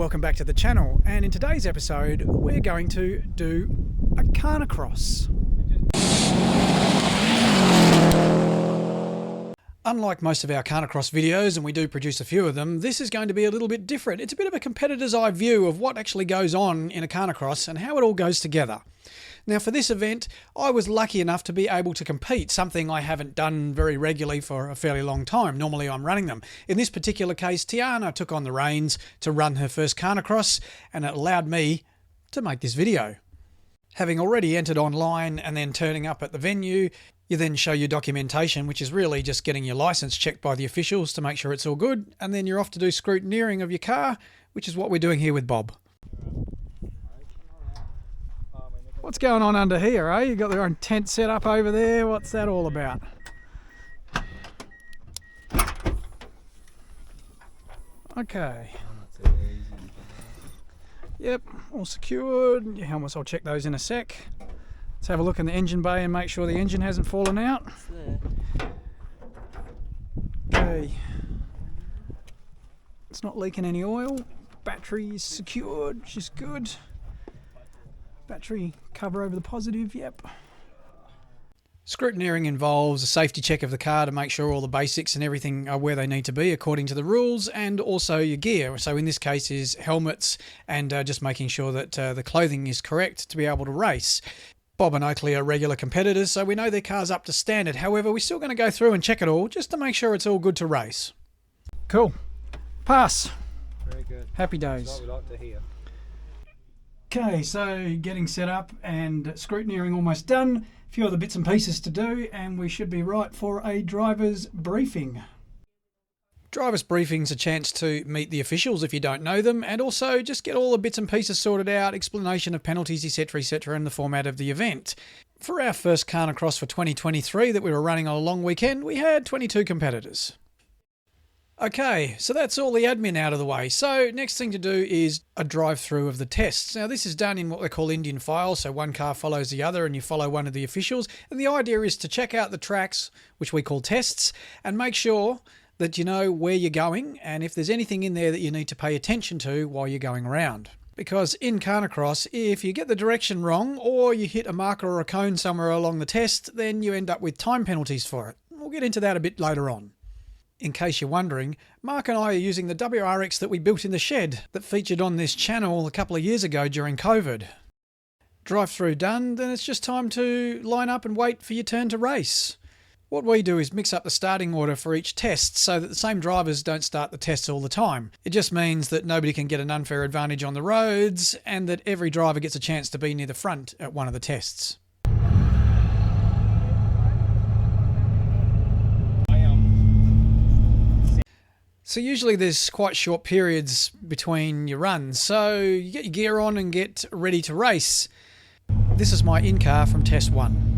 welcome back to the channel, and in today's episode we're going to do a Khanacross. Unlike most of our Khanacross videos, and we do produce a few of them, this is going to be a little bit different. It's a bit of a competitor's eye view of what actually goes on in a Khanacross and how it all goes together. Now for this event, I was lucky enough to be able to compete, something I haven't done very regularly for a fairly long time. Normally I'm running them. In this particular case, Tiana took on the reins to run her first Khanacross, and it allowed me to make this video. Having already entered online and then turning up at the venue, you then show your documentation, which is really just getting your license checked by the officials to make sure it's all good, and then you're off to do scrutineering of your car, which is what we're doing here with Bob. What's going on under here, eh? You've got their own tent set up over there. What's that all about? Okay. Yep, all secured. Your helmets, I'll check those in a sec. Let's have a look in the engine bay and make sure the engine hasn't fallen out. Okay. It's not leaking any oil. Battery's secured, which is good. Battery cover over the positive, yep. Scrutineering involves a safety check of the car to make sure all the basics and everything are where they need to be according to the rules, and also your gear. So in this case is helmets and just making sure that the clothing is correct to be able to race. Bob and Oakley are regular competitors, so we know their car's up to standard. However, we're still going to go through and check it all just to make sure it's all good to race. Cool. Pass. Very good. Happy days. That's what we like to hear. Okay, so getting set up and scrutineering almost done. A few other bits and pieces to do, and we should be right for a driver's briefing. Driver's briefing's a chance to meet the officials if you don't know them, and also just get all the bits and pieces sorted out, explanation of penalties, etc, and the format of the event. For our first Khanacross for 2023 that we were running on a long weekend, we had 22 competitors. Okay, so that's all the admin out of the way. So next thing to do is a drive-through of the tests. Now this is done in what they call Indian file, so one car follows the other and you follow one of the officials. And the idea is to check out the tracks, which we call tests, and make sure that you know where you're going and if there's anything in there that you need to pay attention to while you're going around. Because in Khanacross, if you get the direction wrong or you hit a marker or a cone somewhere along the test, then you end up with time penalties for it. We'll get into that a bit later on. In case you're wondering, Mark and I are using the WRX that we built in the shed that featured on this channel a couple of years ago during COVID. Drive-through done, then it's just time to line up and wait for your turn to race. What we do is mix up the starting order for each test so that the same drivers don't start the tests all the time. It just means that nobody can get an unfair advantage on the roads and that every driver gets a chance to be near the front at one of the tests. So usually there's quite short periods between your runs, so you get your gear on and get ready to race. This is my in-car from test 1.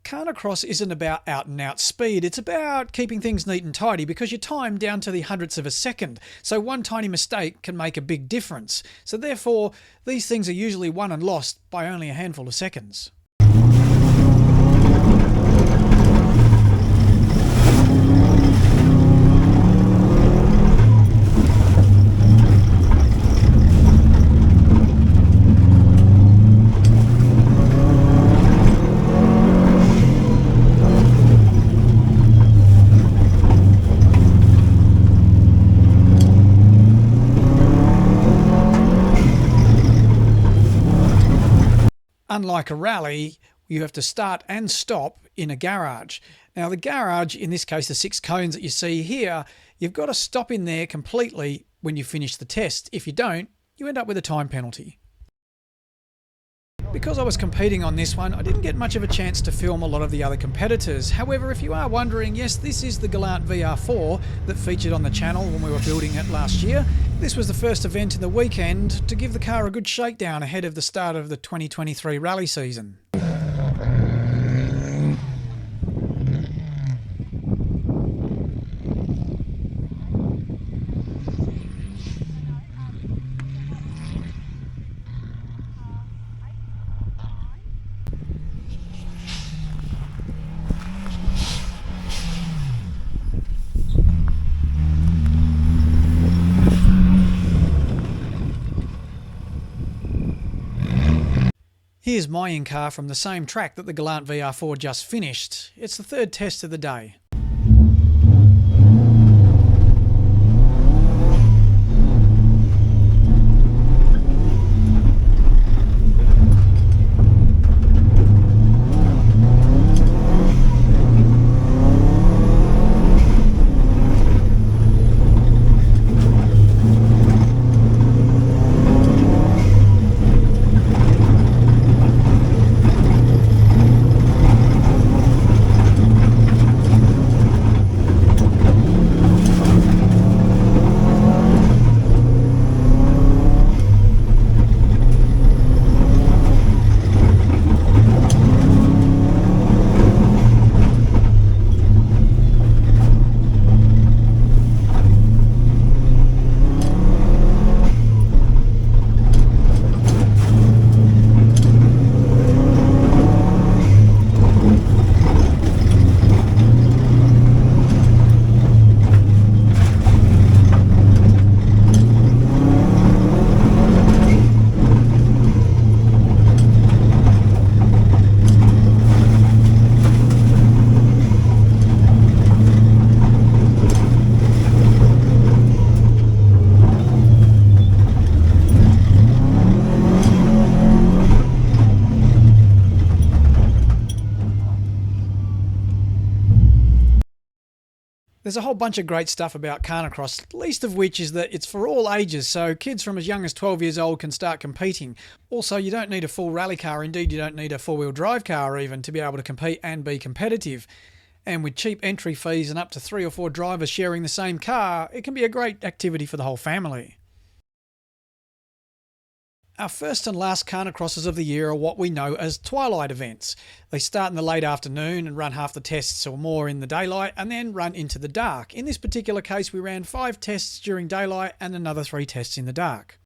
Khanacross isn't about out and out speed, it's about keeping things neat and tidy because you're timed down to the hundredths of a second, so one tiny mistake can make a big difference. So therefore, these things are usually won and lost by only a handful of seconds. Unlike a rally, you have to start and stop in a garage. Now the garage, in this case the 6 cones that you see here, you've got to stop in there completely when you finish the test. If you don't, you end up with a time penalty. Because I was competing on this one, I didn't get much of a chance to film a lot of the other competitors. However, if you are wondering, yes, this is the Galant VR4 that featured on the channel when we were building it last year. This was the first event in the weekend to give the car a good shakedown ahead of the start of the 2023 rally season. Here's my in-car from the same track that the Galant VR4 just finished. It's the third test of the day. There's a whole bunch of great stuff about Khanacross, least of which is that it's for all ages, so kids from as young as 12 years old can start competing. Also, you don't need a full rally car, indeed you don't need a four-wheel drive car even to be able to compete and be competitive. And with cheap entry fees and up to 3 or 4 drivers sharing the same car, it can be a great activity for the whole family. Our first and last Khanacrosses of the year are what we know as Twilight events. They start in the late afternoon and run half the tests or more in the daylight and then run into the dark. In this particular case, we ran 5 tests during daylight and another 3 tests in the dark.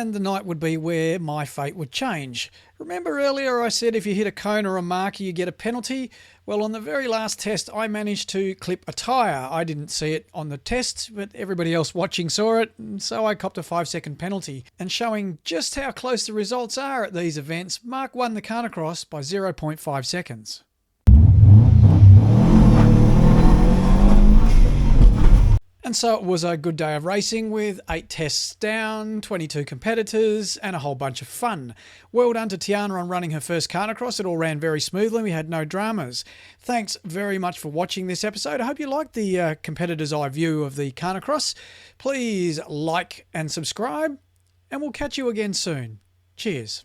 The night would be where my fate would change. Remember earlier I said if you hit a cone or a marker you get a penalty? Well, on the very last test I managed to clip a tyre. I didn't see it on the test, but everybody else watching saw it, and so I copped a 5-second penalty. And showing just how close the results are at these events, Mark won the Khanacross by 0.5 seconds. And so it was a good day of racing with 8 tests down, 22 competitors and a whole bunch of fun. Well done to Tiana on running her first Khanacross. It all ran very smoothly. We had no dramas. Thanks very much for watching this episode. I hope you liked the competitor's eye view of the Khanacross. Please like and subscribe and we'll catch you again soon. Cheers.